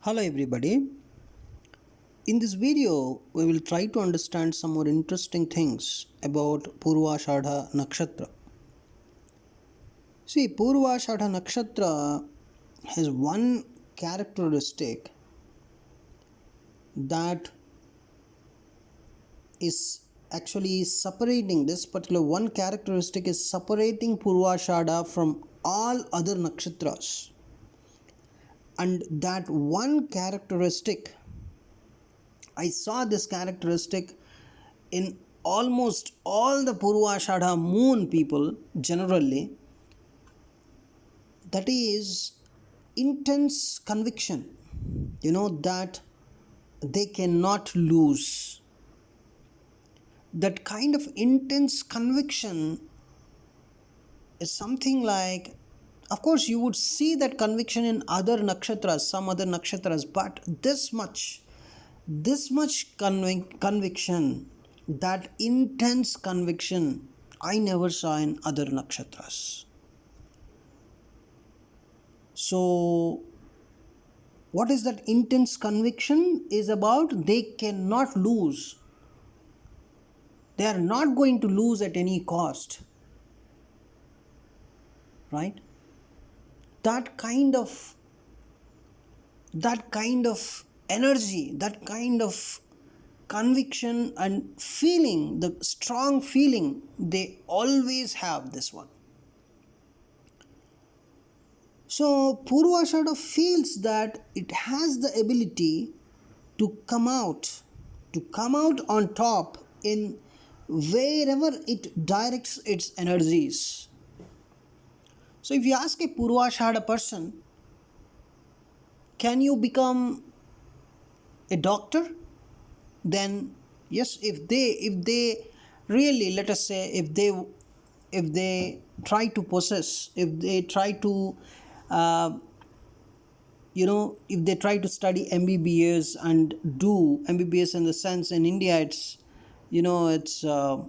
Hello everybody. In this video, we will try to understand some more interesting things about Purvashadha Nakshatra. See, Purvashadha Nakshatra has one characteristic that is actually separating this particular one characteristic is separating Purvashadha from all other nakshatras. And that one characteristic, I saw this characteristic in almost all the Purvashadha moon people generally, that is intense conviction, that they cannot lose. That kind of intense conviction is something like, of course, you would see that conviction in other nakshatras, some other nakshatras, but this much conviction, that intense conviction, I never saw in other nakshatras. So what is that intense conviction is about? They cannot lose. They are not going to lose at any cost, right? That kind of energy, that kind of conviction and feeling, the strong feeling, they always have this one. So Purvashadha feels that it has the ability to come out on top in wherever it directs its energies. So if you ask a Purvashadha person, can you become a doctor? Then yes, if they really, let us say, if they try to possess, if they try to if they try to study MBBS and do MBBS, in the sense in India it's a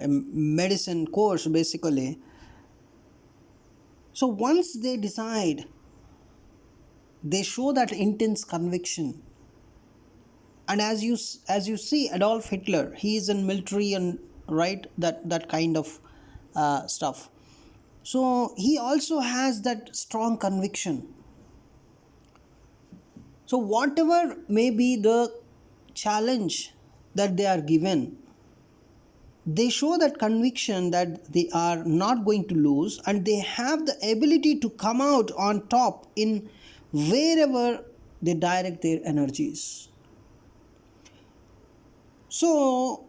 medicine course basically. So once they decide, they show that intense conviction. And as you see, Adolf Hitler, he is in military, and right, that kind of stuff. So he also has that strong conviction. So whatever may be the challenge that they are given, they show that conviction that they are not going to lose, and they have the ability to come out on top in wherever they direct their energies. So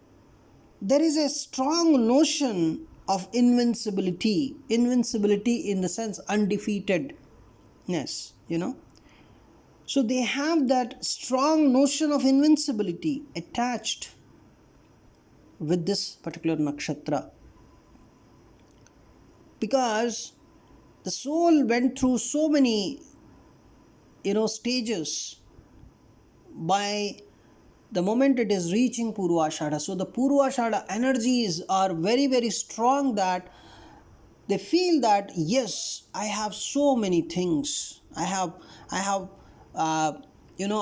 there is a strong notion of invincibility in the sense undefeatedness. So they have that strong notion of invincibility attached with this particular nakshatra, because the soul went through so many stages by the moment it is reaching Purvashadha. So the Purvashadha energies are very, very strong, that they feel that yes, I have so many things, I have I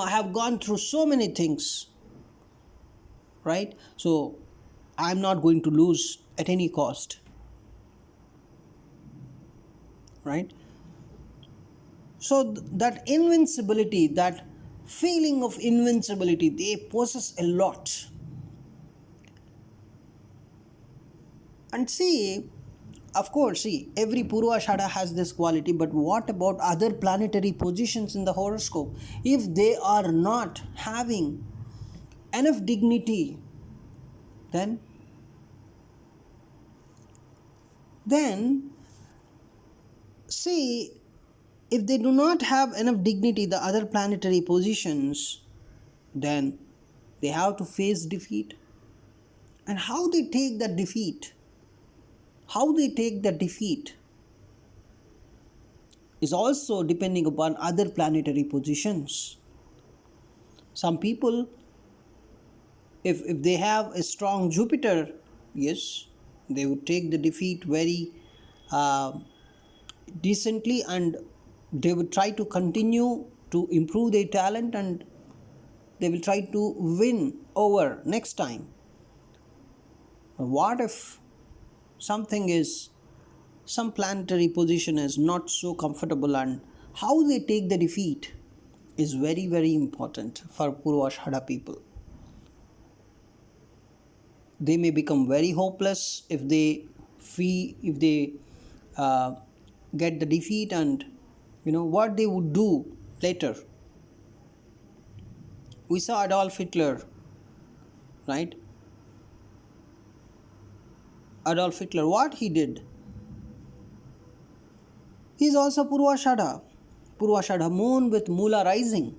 have gone through so many things, right? So I'm not going to lose at any cost, right? So that invincibility, that feeling of invincibility, they possess a lot. And see, of course, every Purvashadha has this quality, but what about other planetary positions in the horoscope? If they are not having enough dignity, then see, if they do not have enough dignity, the other planetary positions, then they have to face defeat. And how they take that defeat, is also depending upon other planetary positions. Some people, if they have a strong Jupiter, yes, they would take the defeat very decently, and they would try to continue to improve their talent, and they will try to win over next time. What if something is, some planetary position is not so comfortable, and how they take the defeat is very, very important for Purvashadha people. They may become very hopeless if they uh, get the defeat, and what they would do later. We saw Adolf Hitler, right? Adolf Hitler, what he did, he is also Purvashadha moon with Mula rising.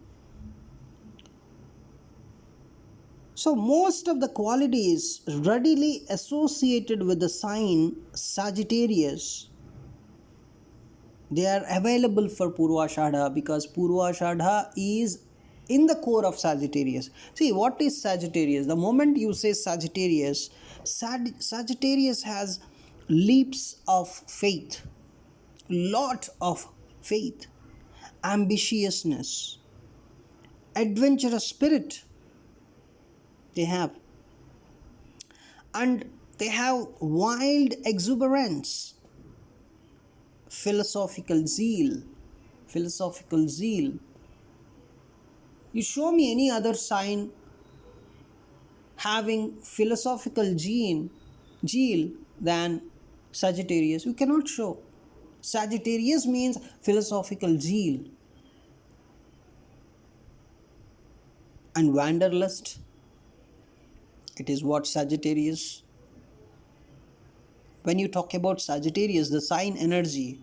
So most of the qualities readily associated with the sign Sagittarius, they are available for Purvashadha, because Purvashadha is in the core of Sagittarius. See, what is Sagittarius? The moment you say Sagittarius, Sagittarius has leaps of faith, lot of faith, ambitiousness, adventurous spirit they have, and they have wild exuberance, philosophical zeal. Philosophical zeal. You show me any other sign having philosophical zeal than Sagittarius. You cannot show. Sagittarius means philosophical zeal. And wanderlust, it is what Sagittarius. When you talk about Sagittarius, the sign energy,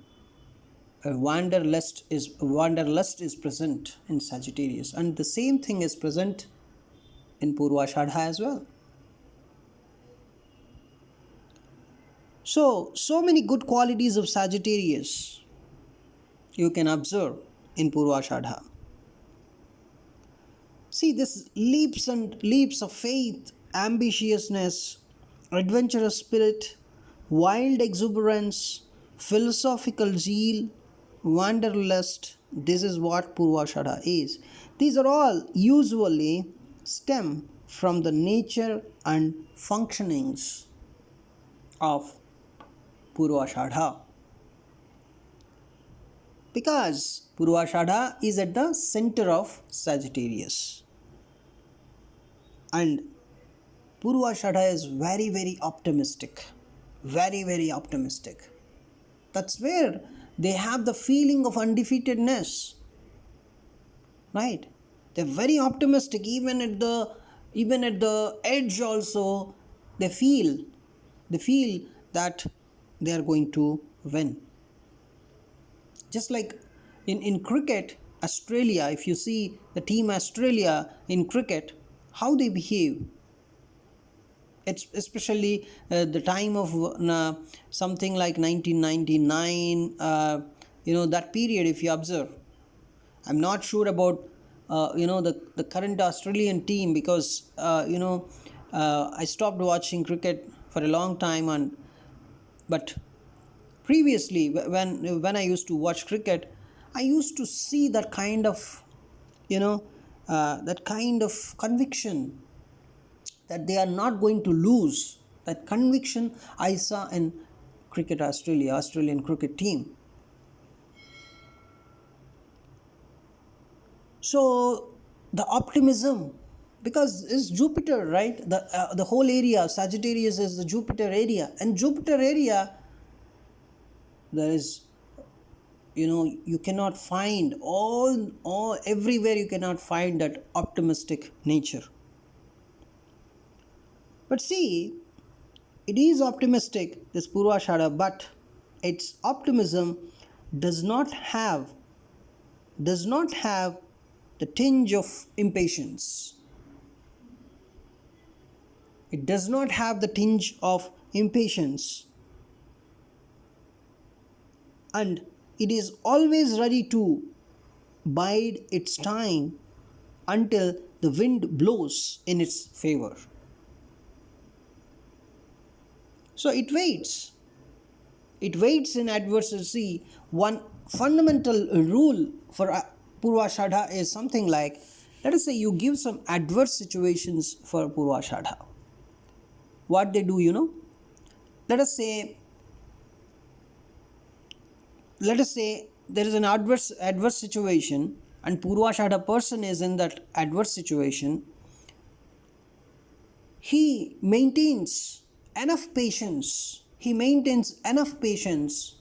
wanderlust is present in Sagittarius, and the same thing is present in Purvashadha as well. So many good qualities of Sagittarius you can observe in Purvashadha. See, this leaps and leaps of faith, ambitiousness, adventurous spirit, wild exuberance, philosophical zeal, wanderlust. This is what Purvashadha is. These are all usually stem from the nature and functionings of Purvashadha, because Purvashadha is at the center of Sagittarius, and Purvashadha is very, very optimistic, very, very optimistic. That's where they have the feeling of undefeatedness, right? They're very optimistic, even at the edge also. They feel that they are going to win. Just like in cricket, Australia, if you see the team Australia in cricket, how they behave, it's especially the time of something like 1999, that period, if you observe. I'm not sure about the current Australian team, because I stopped watching cricket for a long time, but previously, when I used to watch cricket, I used to see that kind of conviction that they are not going to lose. That conviction I saw in Australian cricket team. So the optimism, because it's Jupiter, right? The whole area, Sagittarius is the Jupiter area, and Jupiter area, there is, you cannot find all everywhere, you cannot find that optimistic nature. But see, it is optimistic, this Purvashadha, but its optimism does not have the tinge of impatience. It does not have the tinge of impatience, and it is always ready to bide its time until the wind blows in its favor. So it waits. It waits in adversity. One fundamental rule for Purvashadha is something like, let us say you give some adverse situations for Purvashadha. What they do, let us say there is an adverse situation, and Purvashadha person is in that adverse situation. He maintains enough patience. He maintains enough patience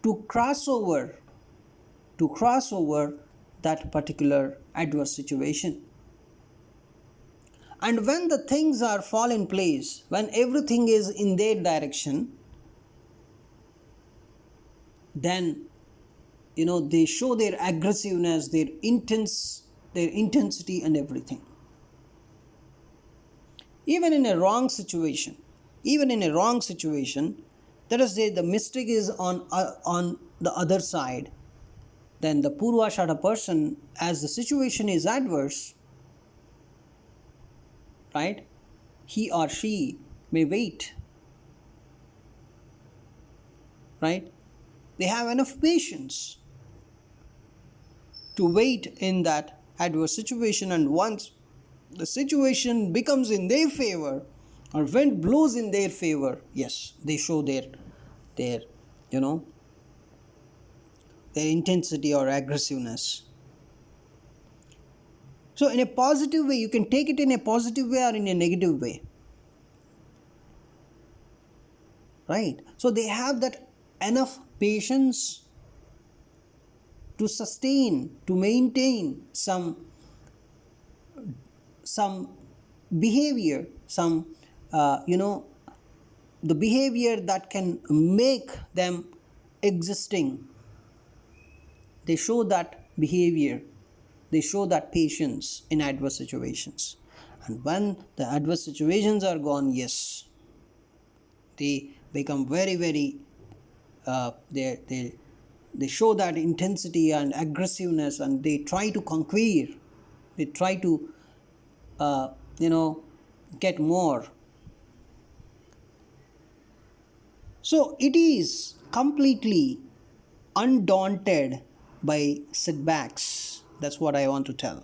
to cross over that particular adverse situation. And when the things are fall in place, when everything is in their direction, then they show their aggressiveness, their intensity and everything. Even in a wrong situation, let us say the mistake is on the other side, then the Purvashadha person, as the situation is adverse, right, he or she may wait, right? They have enough patience to wait in that adverse situation, and once the situation becomes in their favor, or wind blows in their favor, yes, they show their you know their intensity or aggressiveness. So in a positive way, you can take it in a positive way or in a negative way, right? So they have that enough patience to sustain, to maintain some behavior, some the behavior that can make them existing. They show that behavior, they show that patience in adverse situations. And when the adverse situations are gone, yes, they become very, very, they show that intensity and aggressiveness, and they try to conquer, they try to, get more. So it is completely undaunted by setbacks. That's what I want to tell.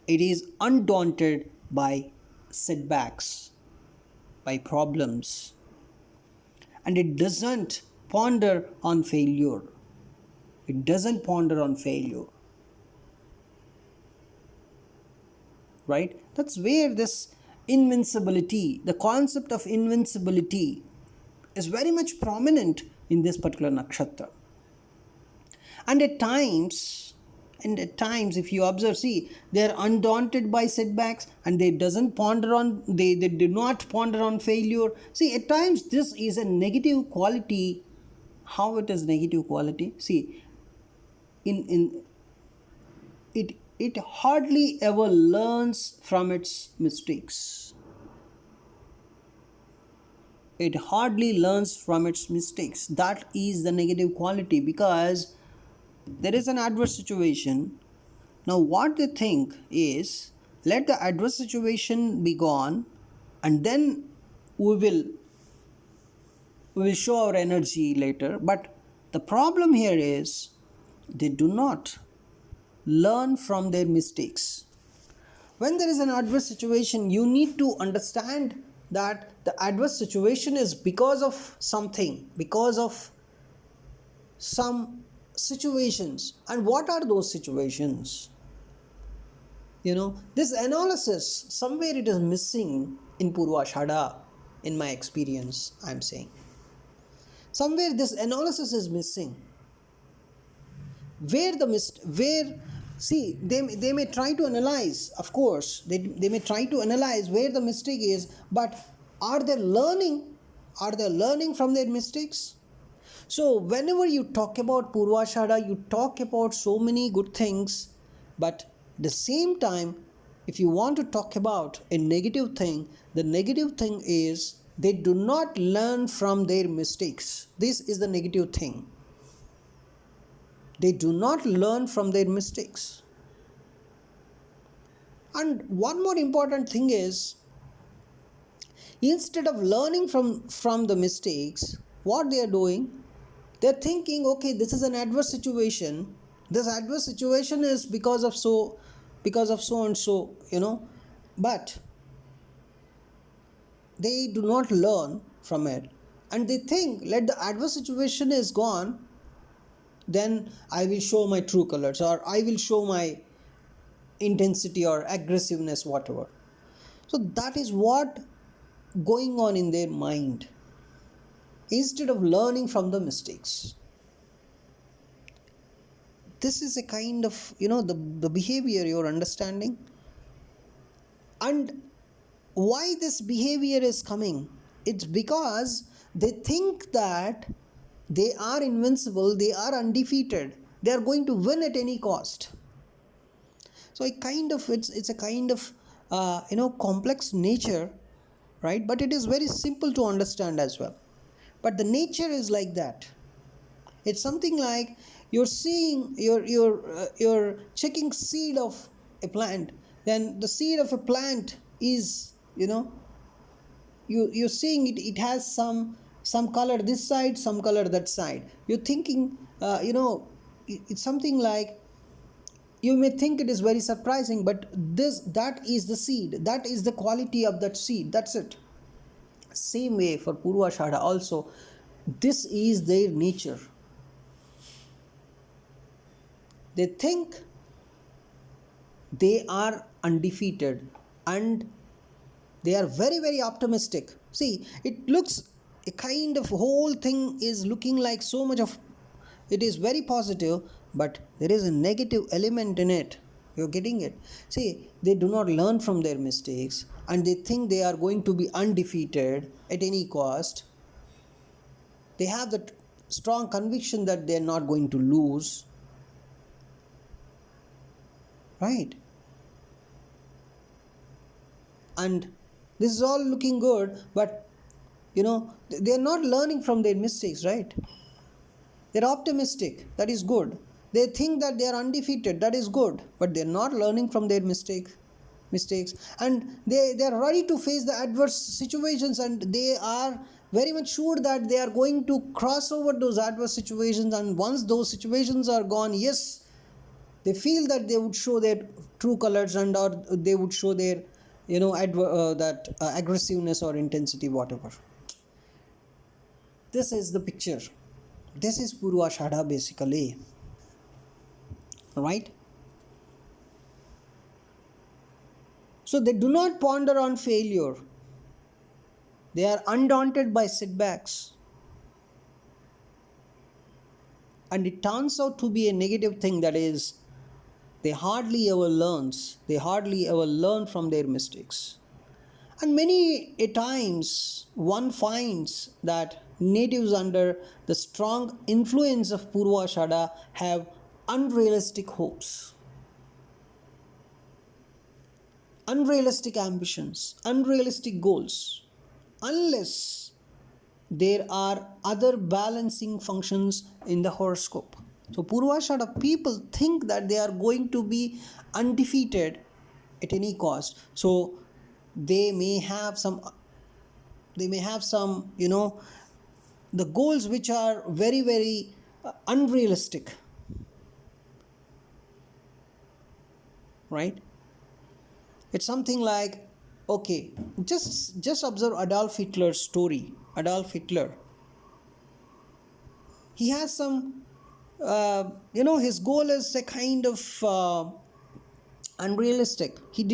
It is undaunted by setbacks, by problems, and it doesn't ponder on failure. It doesn't ponder on failure. Right? That's where this invincibility, the concept of invincibility, is very much prominent in this particular nakshatra. And at times, if you observe, see, they are undaunted by setbacks, and they do not ponder on failure. See, at times this is a negative quality. How it is negative quality? See, in it hardly ever learns from its mistakes. It hardly learns from its mistakes. That is the negative quality, because there is an adverse situation. Now what they think is, let the adverse situation be gone, and then we will show our energy later. But the problem here is, they do not learn from their mistakes. When there is an adverse situation, you need to understand that the adverse situation is because of something, because of some situations. And what are those situations? This analysis, somewhere it is missing in Purvashadha, in my experience, I'm saying. Somewhere this analysis is missing. They may try to analyze, of course, they may try to analyze where the mistake is, but are they learning from their mistakes? So whenever you talk about Purvashadha, you talk about so many good things, but at the same time, if you want to talk about a negative thing, the negative thing is they do not learn from their mistakes. This is the negative thing. They do not learn from their mistakes. And one more important thing is, instead of learning from the mistakes, what they are doing, They're thinking, okay, this is an adverse situation. This adverse situation is because of so and so, but they do not learn from it, and they think, let the adverse situation is gone, then I will show my true colors, or I will show my intensity or aggressiveness, whatever. So that is what going on in their mind, instead of learning from the mistakes. This is a kind of, the behavior you're understanding. And why this behavior is coming, it's because they think that they are invincible, they are undefeated, they are going to win at any cost. So it's a kind of complex nature, right? But it is very simple to understand as well. But the nature is like that. It's something like you're seeing, you're checking seed of a plant. Then the seed of a plant is, you're seeing it has some color this side, some color that side. You're thinking, it's something like, you may think it is very surprising, but that is the seed, that is the quality of that seed, that's it. Same way for Purvashadha also, this is their nature. They think they are undefeated, and they are very very optimistic. See, it looks, a kind of whole thing is looking like so much of, it is very positive, but there is a negative element in it. You're getting it? See, they do not learn from their mistakes, and they think they are going to be undefeated at any cost. They have that strong conviction that they are not going to lose, right? And this is all looking good, but they are not learning from their mistakes, right? They're optimistic, that is good. They think that they are undefeated, that is good, but they're not learning from their mistakes. And they are ready to face the adverse situations, and they are very much sure that they are going to cross over those adverse situations. And once those situations are gone, yes, they feel that they would show their true colors, and or they would show their aggressiveness or intensity, whatever. This is the picture. This is Purvashadha basically, right? So they do not ponder on failure. They are undaunted by setbacks. And it turns out to be a negative thing, that is, they hardly ever learn from their mistakes. And many a times one finds that natives under the strong influence of Purvashadha have unrealistic hopes, unrealistic ambitions, unrealistic goals, unless there are other balancing functions in the horoscope. So Purvashadha people think that they are going to be undefeated at any cost. So they may have some the goals which are very very unrealistic, right? It's something like, okay, just observe Adolf Hitler's story. Adolf Hitler, he has some his goal is a kind of unrealistic. He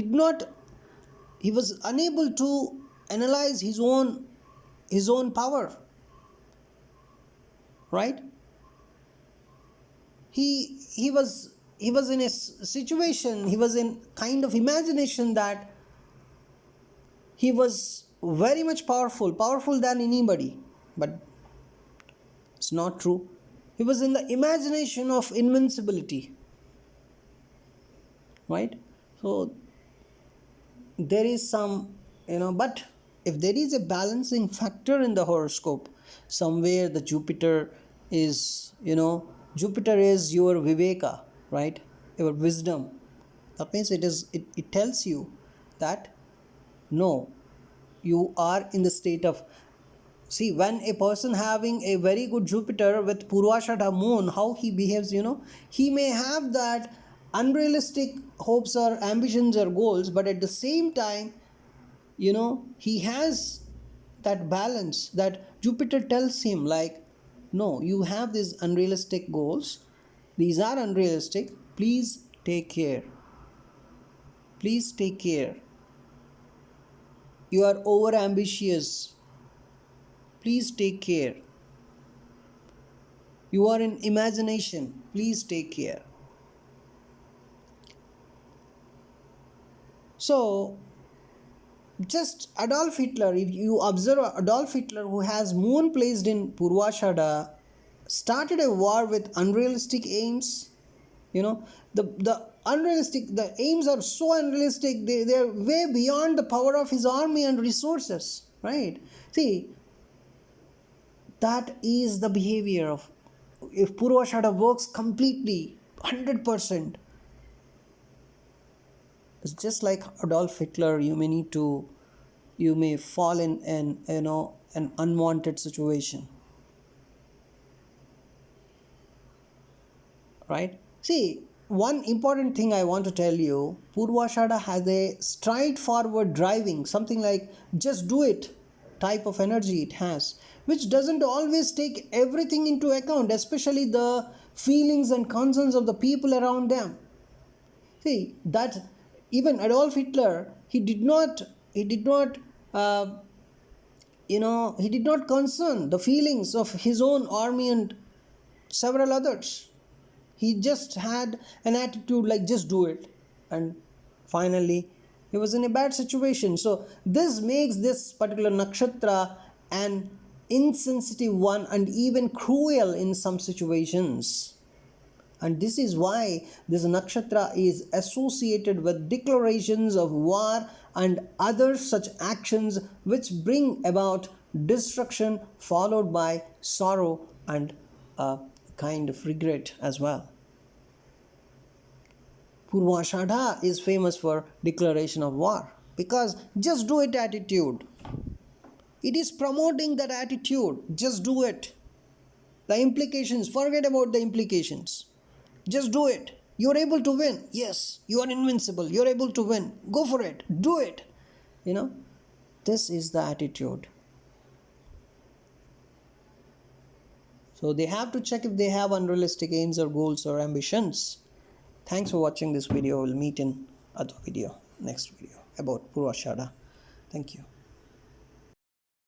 was unable to analyze his own power, right? He was in a situation, he was in kind of imagination that he was very much powerful than anybody, but it's not true. He was in the imagination of invincibility, right? So there is some, but if there is a balancing factor in the horoscope, somewhere the Jupiter is, Jupiter is your viveka, right? Your wisdom. That means it tells you that no, you are in the state of See, when a person having a very good Jupiter with Purvashadha moon, how he behaves, he may have that unrealistic hopes or ambitions or goals, but at the same time, he has that balance that Jupiter tells him, like, no, you have these unrealistic goals. These are unrealistic. Please take care. Please take care. You are over ambitious. Please take care. You are in imagination. Please take care. So, just Adolf Hitler, if you observe Adolf Hitler, who has moon placed in Purvashadha, started a war with unrealistic aims. The unrealistic, the aims are so unrealistic, they're way beyond the power of his army and resources, right? See, that is the behavior of, if Purvashadha works completely 100%, it's just like Adolf Hitler. You may fall in an unwanted situation, right? See, one important thing I want to tell you, Purvashadha has a straightforward driving, something like just do it type of energy it has, which doesn't always take everything into account, especially the feelings and concerns of the people around them. See, that even Adolf Hitler, uh, he did not concern the feelings of his own army and several others. He just had an attitude like just do it, and finally he was in a bad situation. So this makes this particular nakshatra an insensitive one and even cruel in some situations. And this is why this nakshatra is associated with declarations of war and other such actions which bring about destruction, followed by sorrow and a kind of regret as well. Purvashadha is famous for declaration of war because just do it attitude. It is promoting that attitude. Just do it. The implications, forget about the implications. Just do it. You're able to win. Yes, you are invincible. You're able to win. Go for it. Do it. This is the attitude. So they have to check if they have unrealistic aims or goals or ambitions. Thanks for watching this video. We'll meet in other video, next video about Purvashadha. Thank you.